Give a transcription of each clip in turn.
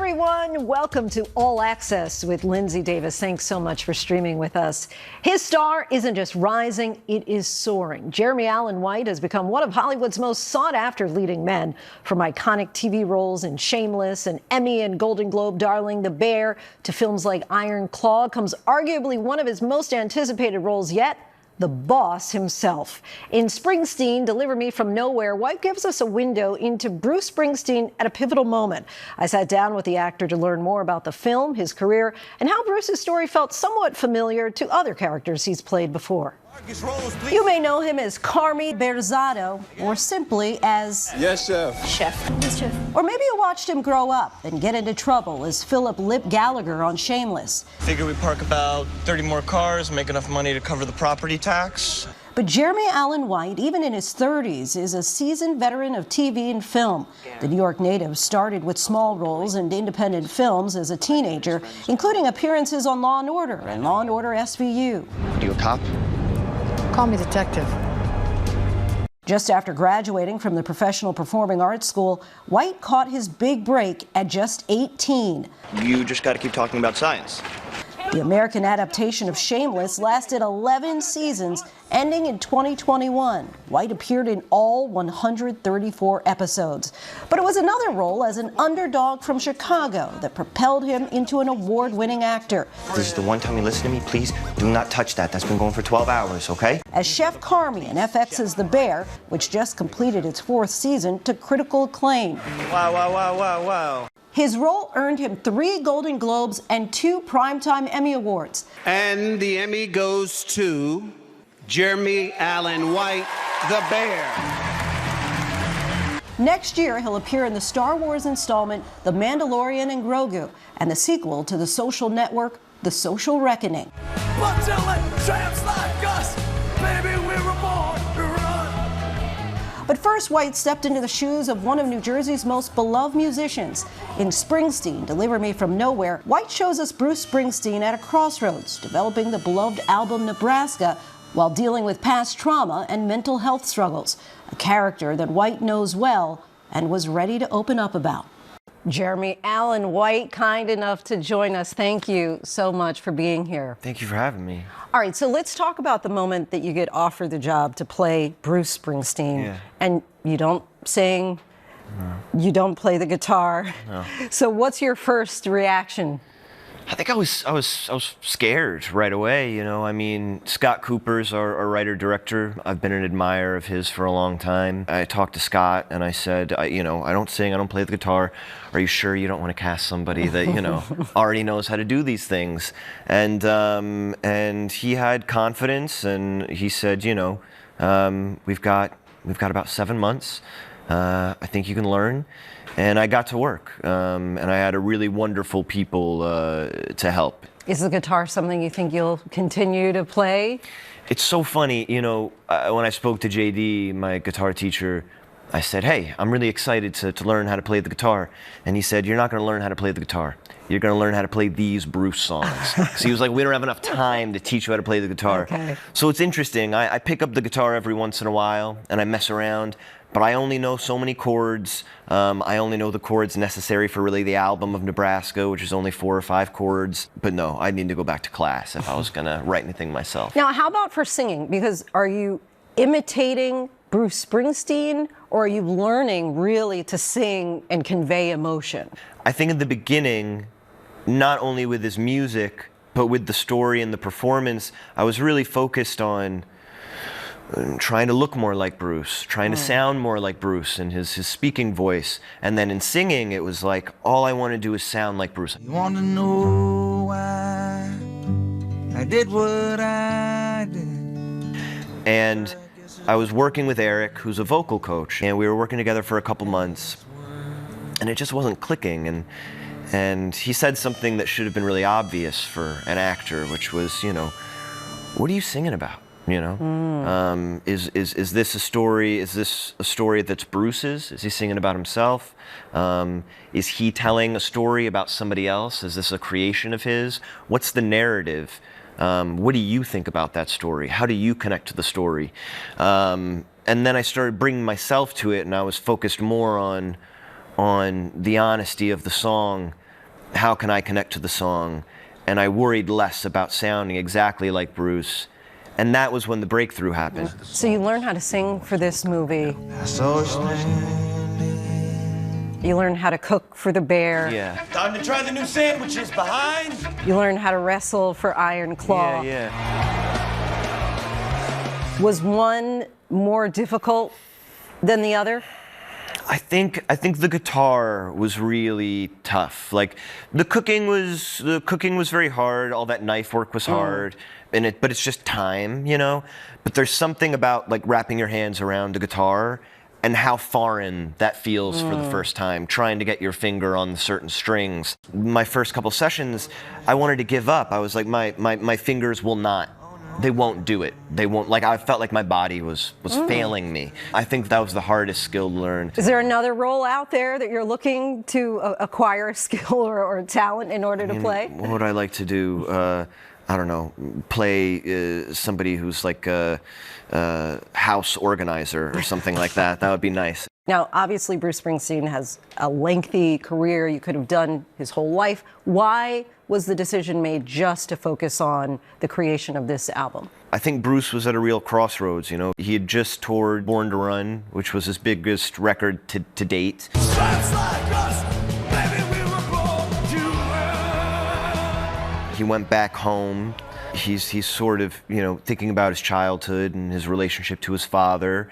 everyone. Welcome to All Access with Linsey Davis. Thanks so much for streaming with us. His star isn't just rising, it is soaring. Jeremy Allen White has become one of Hollywood's most sought-after leading men, from iconic TV roles in Shameless and Emmy and Golden Globe darling The Bear to films like Iron Claw, comes arguably one of his most anticipated roles yet, the boss himself. In Springsteen, Deliver Me From Nowhere, White gives us a window into Bruce Springsteen at a pivotal moment. I sat down with the actor to learn more about the film, his career, and how Bruce's story felt somewhat familiar to other characters he's played before. You may know him as Carmy Berzado, or simply as... Yes, Chef. Chef. Yes, Chef. Or maybe you watched him grow up and get into trouble as Philip Lip Gallagher on Shameless. Figure we park about 30 more cars, make enough money to cover the property tax. But Jeremy Allen White, even in his 30s, is a seasoned veteran of TV and film. The New York native started with small roles in independent films as a teenager, including appearances on Law & Order and Law & Order SVU. Are you a cop? Call me detective. Just after graduating from the Professional Performing Arts School, White caught his big break at just 18. You just got to keep talking about science. The American adaptation of Shameless lasted 11 seasons, ending in 2021. White appeared in all 134 episodes. But it was another role as an underdog from Chicago that propelled him into an award-winning actor. This is the one time you listen to me. Please do not touch that. That's been going for 12 hours, okay? As Chef Carmy in FX's The Bear, which just completed its 4th season, to critical acclaim. Wow, wow, wow, wow, wow. His role earned him 3 Golden Globes and 2 Primetime Emmy Awards. And the Emmy goes to Jeremy Allen White, The Bear. Next year, he'll appear in the Star Wars installment, The Mandalorian and Grogu, and the sequel to The Social Network, The Social Reckoning. But first, White stepped into the shoes of one of New Jersey's most beloved musicians. In Springsteen, Deliver Me From Nowhere, White shows us Bruce Springsteen at a crossroads, developing the beloved album Nebraska while dealing with past trauma and mental health struggles, a character that White knows well and was ready to open up about. Jeremy Allen White, kind enough to join us. Thank you so much for being here. Thank you for having me. All right, so let's talk about the moment that you get offered the job to play Bruce Springsteen. Yeah. And you don't sing, you don't play the guitar. No. So what's your first reaction? I think I was scared right away, you know. I mean, Scott Cooper's our writer-director. I've been an admirer of his for a long time. I talked to Scott and I said, I don't sing, I don't play the guitar. Are you sure you don't want to cast somebody that, already knows how to do these things? And he had confidence, and he said, we've got about 7 months. I think you can learn. And I got to work, and I had a really wonderful people to help. Is the guitar something you think you'll continue to play? It's so funny, when I spoke to JD, my guitar teacher, I said, hey, I'm really excited to learn how to play the guitar. And he said, you're not going to learn how to play the guitar. You're going to learn how to play these Bruce songs. So he was like, we don't have enough time to teach you how to play the guitar. Okay. So it's interesting. I pick up the guitar every once in a while, and I mess around. But I only know so many chords. I only know the chords necessary for really the album of Nebraska, which is only 4 or 5 chords. But no, I need to go back to class if I was going to write anything myself. Now, how about for singing? Because are you imitating Bruce Springsteen, or are you learning really to sing and convey emotion? I think in the beginning, not only with his music, but with the story and the performance, I was really focused on trying to look more like Bruce, trying to sound more like Bruce in his speaking voice. And then in singing, it was like, all I want to do is sound like Bruce. You want to know why I did what I did? And I was working with Eric, who's a vocal coach, and we were working together for a couple months, and it just wasn't clicking. And he said something that should have been really obvious for an actor, which was, what are you singing about? Is this a story? Is this a story that's Bruce's? Is he singing about himself? Is he telling a story about somebody else? Is this a creation of his? What's the narrative? What do you think about that story? How do you connect to the story? And then I started bringing myself to it, and I was focused more on the honesty of the song how can I connect to the song? And I worried less about sounding exactly like Bruce. And that was when the breakthrough happened. So you learned how to sing for this movie. I saw her standing. You learned how to cook for the bear. Yeah. Time to try the new sandwiches behind. You learned how to wrestle for Iron Claw. Yeah. Was one more difficult than the other? I think the guitar was really tough. Like the cooking was very hard. All that knife work was hard, but it's just time, you know. But there's something about like wrapping your hands around the guitar and how foreign that feels for the first time, trying to get your finger on certain strings. My first couple sessions, I wanted to give up. I was like, my fingers will not. They won't do it. They won't, like, I felt like my body was failing me. I think that was the hardest skill to learn. Is there another role out there that you're looking to acquire a skill or talent in order to play? What would I like to do? I don't know, play somebody who's like a house organizer or something like that. That would be nice. Now, obviously, Bruce Springsteen has a lengthy career. You could have done his whole life. Why was the decision made just to focus on the creation of this album? I think Bruce was at a real crossroads, you know. He had just toured Born to Run, which was his biggest record to date. He went back home. He's sort of, you know, thinking about his childhood and his relationship to his father.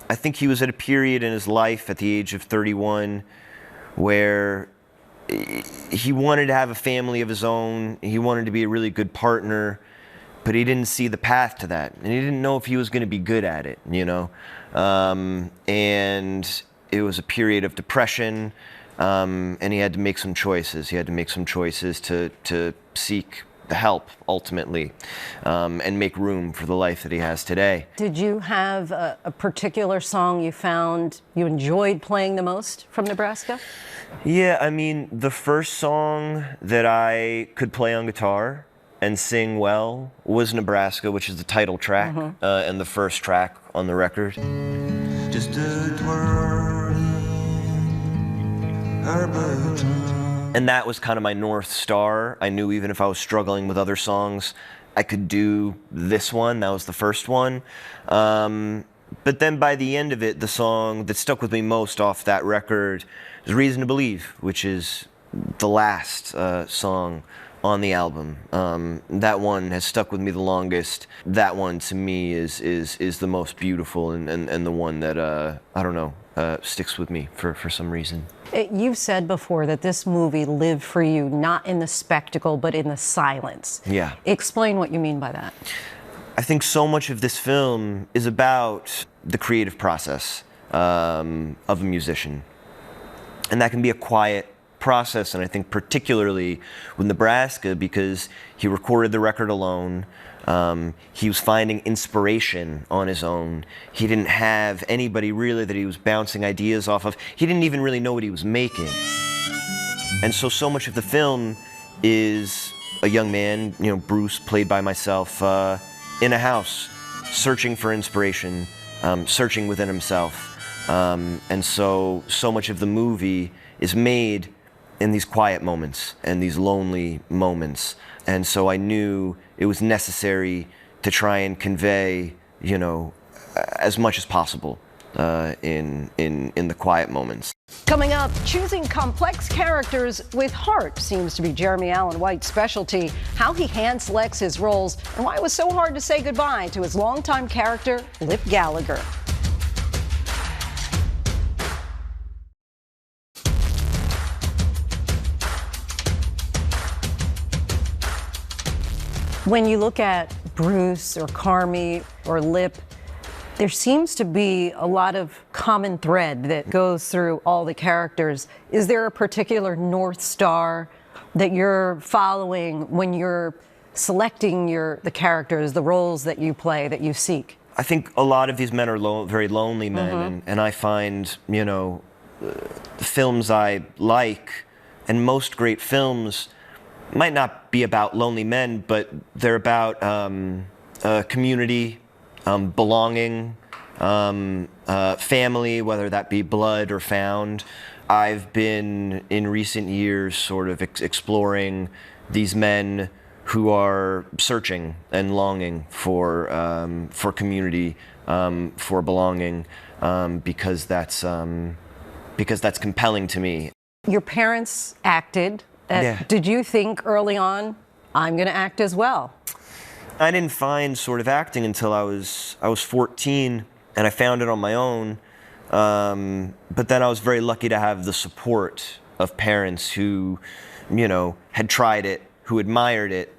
I think he was at a period in his life at the age of 31 where he wanted to have a family of his own. He wanted to be a really good partner, but he didn't see the path to that. And he didn't know if he was going to be good at it, you know. And it was a period of depression, and he had to make some choices. He had to make some choices to seek the help, ultimately, and make room for the life that he has today. Did you have a particular song you found you enjoyed playing the most from Nebraska? Yeah, I mean, the first song that I could play on guitar and sing well was Nebraska, which is the title track and the first track on the record. Just a twirling Arbitron. And that was kind of my North Star. I knew even if I was struggling with other songs, I could do this one. That was the first one. But then by the end of it, the song that stuck with me most off that record is Reason to Believe, which is the last song on the album. That one has stuck with me the longest. That one to me is the most beautiful and the one that, I don't know, sticks with me for some reason. You've said before that this movie lived for you not in the spectacle, but in the silence. Yeah. Explain what you mean by that. I think so much of this film is about the creative process of a musician. And that can be a quiet process, and I think particularly with Nebraska, because he recorded the record alone. He was finding inspiration on his own. He didn't have anybody really that he was bouncing ideas off of. He didn't even really know what he was making. And so much of the film is a young man, you know, Bruce, played by myself, in a house, searching for inspiration, searching within himself. And so much of the movie is made in these quiet moments and these lonely moments. And so I knew it was necessary to try and convey, you know, as much as possible in the quiet moments. Coming up, choosing complex characters with heart seems to be Jeremy Allen White's specialty. How he hand selects his roles and why it was so hard to say goodbye to his longtime character, Lip Gallagher. When you look at Bruce or Carmy or Lip, there seems to be a lot of common thread that goes through all the characters. Is there a particular North Star that you're following when you're selecting the characters, the roles that you play, that you seek? I think a lot of these men are very lonely men, and I find, you know, films I like, and most great films might not be about lonely men, but they're about community, belonging, family, whether that be blood or found. I've been, in recent years, sort of exploring these men who are searching and longing for community, for belonging, because that's compelling to me. Your parents acted. Yeah. Did you think early on, I'm going to act as well? I didn't find sort of acting until I was 14, and I found it on my own. But then I was very lucky to have the support of parents who, had tried it, who admired it,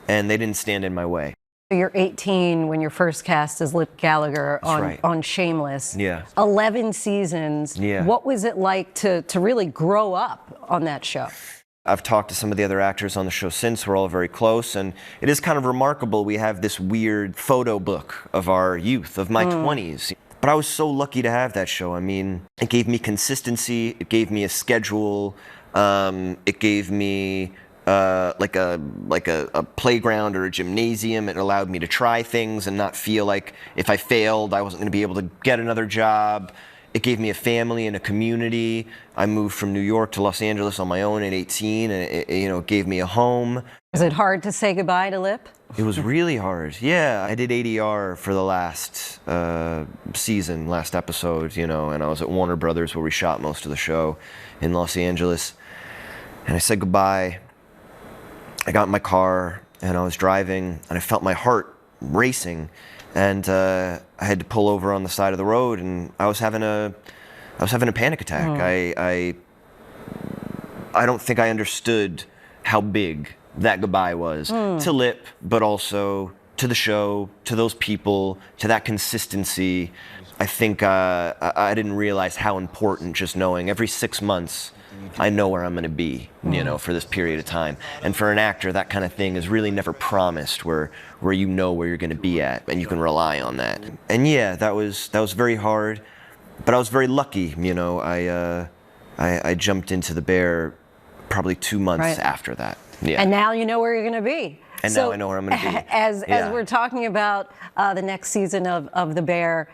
and they didn't stand in my way. You're 18 when you're first cast as Lip Gallagher right. on Shameless. Yeah. 11 seasons. Yeah. What was it like to really grow up on that show? I've talked to some of the other actors on the show since. We're all very close, and it is kind of remarkable. We have this weird photo book of our youth, of my 20s. But I was so lucky to have that show. I mean, it gave me consistency. It gave me a schedule. It gave me like a playground or a gymnasium. It allowed me to try things and not feel like if I failed, I wasn't going to be able to get another job. It gave me a family and a community. I moved from New York to Los Angeles on my own at 18, and it gave me a home. Was it hard to say goodbye to Lip? It was really hard. Yeah, I did ADR for the last season, last episode, and I was at Warner Brothers where we shot most of the show in Los Angeles. And I said goodbye. I got in my car and I was driving and I felt my heart racing. And I had to pull over on the side of the road, and I was having a panic attack. I don't think I understood how big that goodbye was to Lip, but also to the show, to those people, to that consistency. I think I didn't realize how important just knowing every 6 months I know where I'm going to be, for this period of time. And for an actor, that kind of thing is really never promised, where you know where you're going to be at and you can rely on that. And yeah, that was very hard, but I was very lucky. I jumped into the Bear probably 2 months after that. Yeah. And now you know where you're going to be. And now I know where I'm going to be. As we're talking about the next season of The Bear,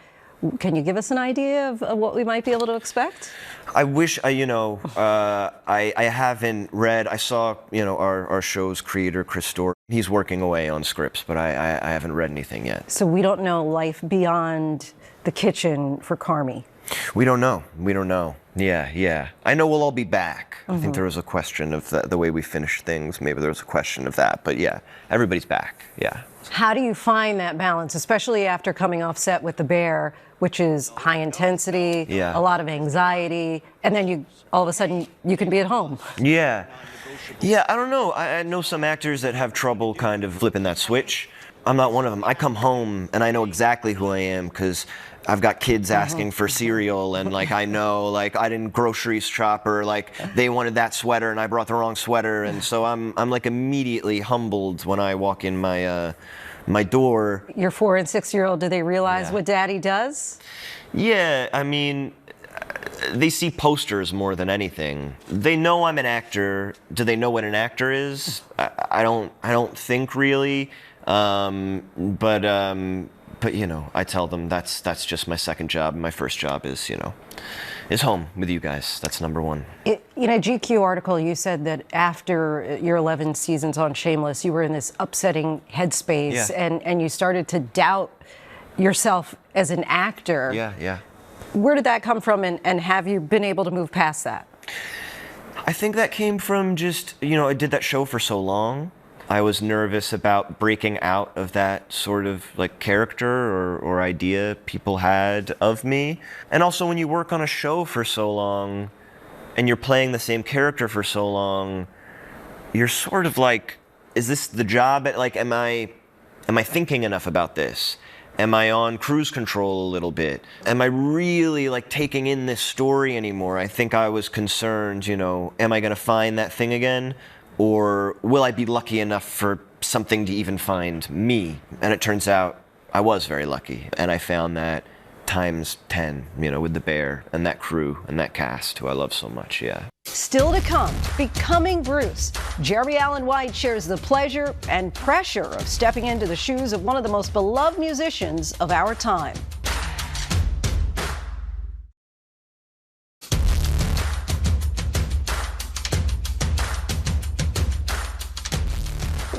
can you give us an idea of what we might be able to expect? I wish, I haven't read. I saw, our show's creator, Chris Storr. He's working away on scripts, but I haven't read anything yet. So we don't know life beyond the kitchen for Carmy. We don't know. Yeah. I know we'll all be back. I think there was a question of the way we finished things. Maybe there was a question of that. But yeah, everybody's back. Yeah. How do you find that balance, especially after coming off set with The Bear, which is high intensity, a lot of anxiety, and then all of a sudden you can be at home? Yeah, I don't know. I know some actors that have trouble kind of flipping that switch. I'm not one of them. I come home and I know exactly who I am because I've got kids asking for cereal, and I know I didn't grocery shop, or they wanted that sweater and I brought the wrong sweater, and so I'm immediately humbled when I walk in my door. Your 4- and 6-year-old, do they realize what Daddy does? Yeah, I mean, they see posters more than anything. They know I'm an actor. Do they know what an actor is? I don't think really. But I tell them that's just my second job. My first job is home with you guys. That's number one. In a GQ article, you said that after your 11 seasons on Shameless, you were in this upsetting headspace, and you started to doubt yourself as an actor. Yeah. Where did that come from, and have you been able to move past that? I think that came from just, I did that show for so long. I was nervous about breaking out of that sort of character or idea people had of me. And also when you work on a show for so long and you're playing the same character for so long, you're sort of is this the job? Am I thinking enough about this? Am I on cruise control a little bit? Am I really taking in this story anymore? I think I was concerned, am I going to find that thing again? Or will I be lucky enough for something to even find me? And it turns out I was very lucky. And I found that times 10, with The Bear and that crew and that cast who I love so much, yeah. Still to come, Becoming Bruce. Jeremy Allen White shares the pleasure and pressure of stepping into the shoes of one of the most beloved musicians of our time.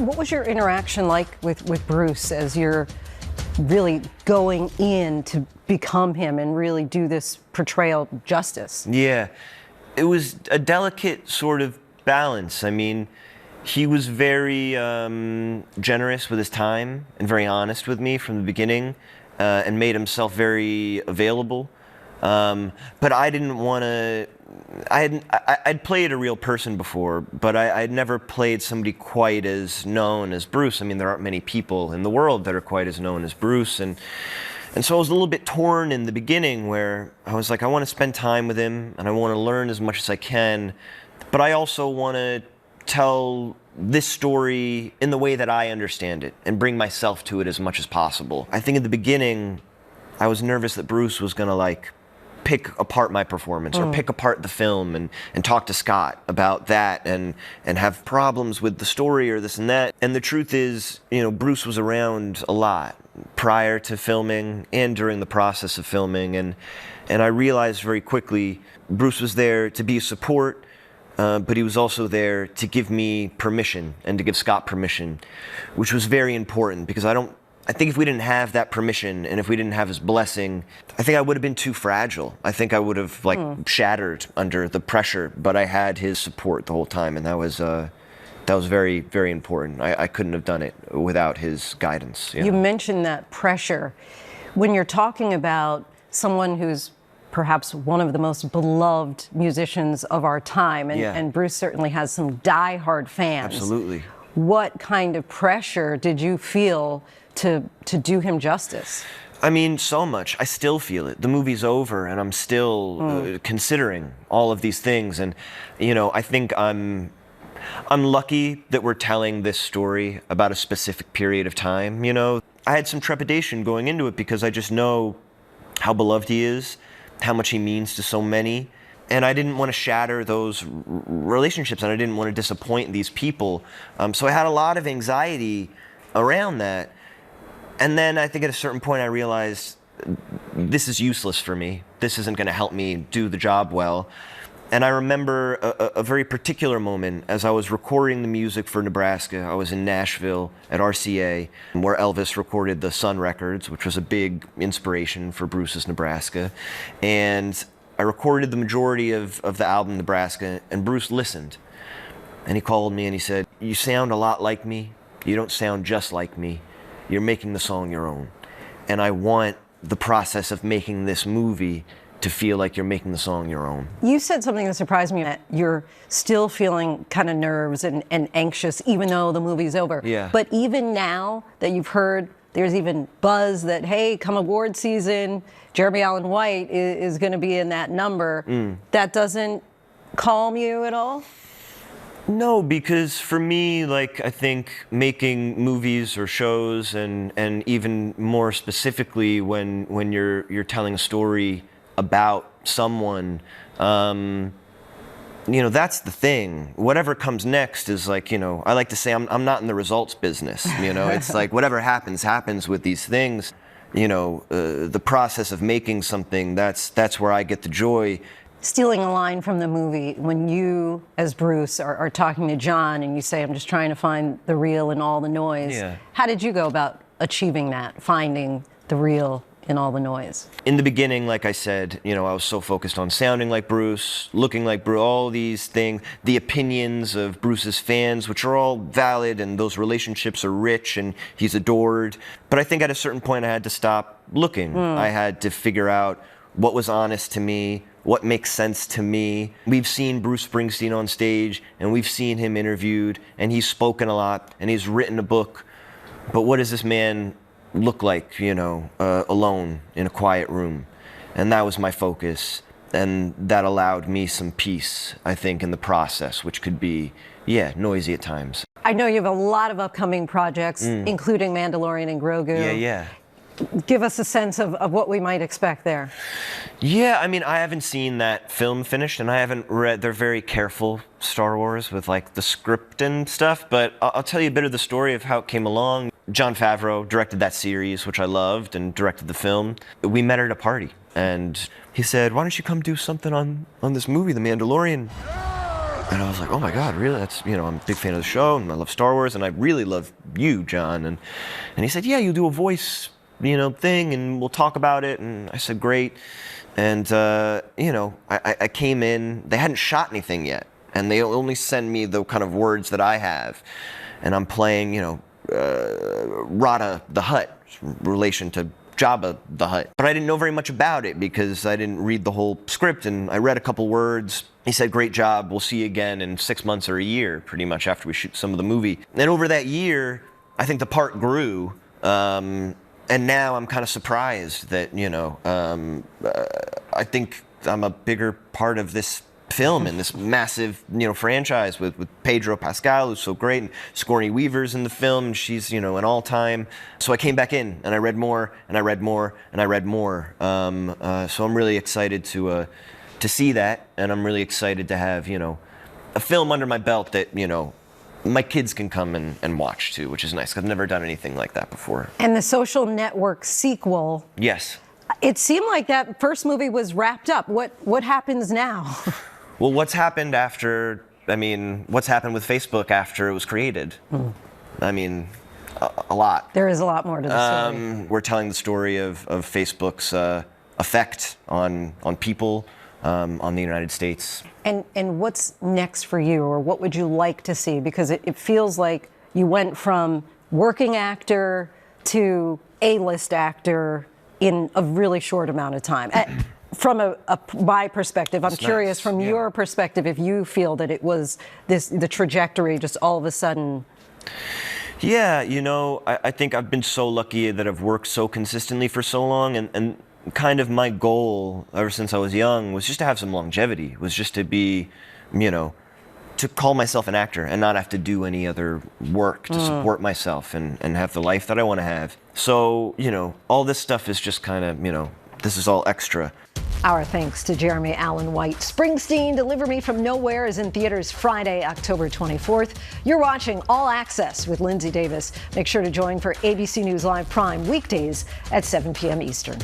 What was your interaction like with Bruce as you're really going in to become him and really do this portrayal justice? Yeah, it was a delicate sort of balance. I mean, he was very generous with his time and very honest with me from the beginning, and made himself very available. But I didn't want to. I'd played a real person before, but I'd never played somebody quite as known as Bruce. I mean, there aren't many people in the world that are quite as known as Bruce, and so I was a little bit torn in the beginning, where I was like, I want to spend time with him, and I want to learn as much as I can, but I also want to tell this story in the way that I understand it and bring myself to it as much as possible. I think in the beginning, I was nervous that Bruce was going to pick apart my performance or pick apart the film and talk to Scott about that and have problems with the story or this and that. And the truth is, Bruce was around a lot prior to filming and during the process of filming. And I realized very quickly, Bruce was there to be a support, but he was also there to give me permission and to give Scott permission, which was very important, because I think if we didn't have that permission and if we didn't have his blessing, I think I would have been too fragile. I think I would have shattered under the pressure, but I had his support the whole time, and that was very, very important. I couldn't have done it without his guidance. You mentioned that pressure. When you're talking about someone who's perhaps one of the most beloved musicians of our time, and Bruce certainly has some die-hard fans. Absolutely. What kind of pressure did you feel to do him justice? I mean, so much. I still feel it. The movie's over, and I'm still considering all of these things. And, I think I'm lucky that we're telling this story about a specific period of time. I had some trepidation going into it because I just know how beloved he is, how much he means to so many. And I didn't want to shatter those relationships, and I didn't want to disappoint these people. So I had a lot of anxiety around that. And then I think at a certain point I realized this is useless for me. This isn't going to help me do the job well. And I remember a very particular moment as I was recording the music for Nebraska. I was in Nashville at RCA, where Elvis recorded the Sun records, which was a big inspiration for Bruce's Nebraska. And I recorded the majority of the album Nebraska, and Bruce listened. And he called me and he said, "You sound a lot like me. You don't sound just like me. You're making the song your own. And I want the process of making this movie to feel like you're making the song your own." You said something that surprised me, that you're still feeling kind of nerves and anxious even though the movie's over. Yeah. But even now that you've heard, there's even buzz that, hey, come award season, Jeremy Allen White is going to be in that number. That doesn't calm you at all? No, because for me, I think making movies or shows, and even more specifically when you're telling a story about someone, that's the thing. Whatever comes next is I like to say I'm not in the results business. It's like whatever happens with these things. The process of making something, that's where I get the joy. Stealing a line from the movie, when you, as Bruce, are talking to John and you say, "I'm just trying to find the real in all the noise." Yeah. How did you go about achieving that, finding the real in all the noise? In the beginning, like I said, I was so focused on sounding like Bruce, looking like Bruce, all these things, the opinions of Bruce's fans, which are all valid, and those relationships are rich, and he's adored. But I think at a certain point I had to stop looking. I had to figure out what was honest to me, what makes sense to me. We've seen Bruce Springsteen on stage, and we've seen him interviewed, and he's spoken a lot, and he's written a book. But what does this man look like, alone in a quiet room? And that was my focus, and that allowed me some peace, I think, in the process, which could be, noisy at times. I know you have a lot of upcoming projects, including Mandalorian and Grogu. Yeah. Give us a sense of what we might expect there. Yeah, I mean, I haven't seen that film finished, and I haven't read. They're very careful, Star Wars, with the script and stuff, but I'll tell you a bit of the story of how it came along. Jon Favreau directed that series, which I loved, and directed the film. We met at a party, and he said, "Why don't you come do something on this movie, The Mandalorian?" And I was like, oh my God, really? That's, I'm a big fan of the show, and I love Star Wars, and I really love you, John. And he said, yeah, you'll do a voice, thing, and we'll talk about it. And I said, great. And, I came in, they hadn't shot anything yet, and they only send me the kind of words that I have. And I'm playing, Rada the Hutt, relation to Jabba the Hutt. But I didn't know very much about it because I didn't read the whole script, and I read a couple words. He said, great job, we'll see you again in 6 months or a year, pretty much, after we shoot some of the movie. And over that year, I think the part grew, and now I'm kind of surprised that, I think I'm a bigger part of this film and this massive, franchise with Pedro Pascal, who's so great, and Sigourney Weaver's in the film, and she's, an all-time. So I came back in, and I read more, and I read more, and I read more. So I'm really excited to see that, and I'm really excited to have, a film under my belt that, my kids can come and watch too, which is nice, 'cause I've never done anything like that before. And the Social Network sequel. Yes. It seemed like that first movie was wrapped up. What happens now? Well, what's happened with Facebook after it was created? A lot. There is a lot more to the story. We're telling the story of Facebook's effect on people, on the United States. And what's next for you, or what would you like to see? Because it feels like you went from working actor to A-list actor in a really short amount of time. From my perspective, I'm curious from your perspective if you feel that it was the trajectory just all of a sudden. Yeah, I think I've been so lucky that I've worked so consistently for so long, and kind of my goal ever since I was young was just to have some longevity, was just to be, to call myself an actor and not have to do any other work to support myself and have the life that I want to have. So, all this stuff is just kind of, this is all extra. Our thanks to Jeremy Allen White. Springsteen, Deliver Me From Nowhere is in theaters Friday, October 24th. You're watching All Access with Linsey Davis. Make sure to join for ABC News Live Prime weekdays at 7 p.m. Eastern.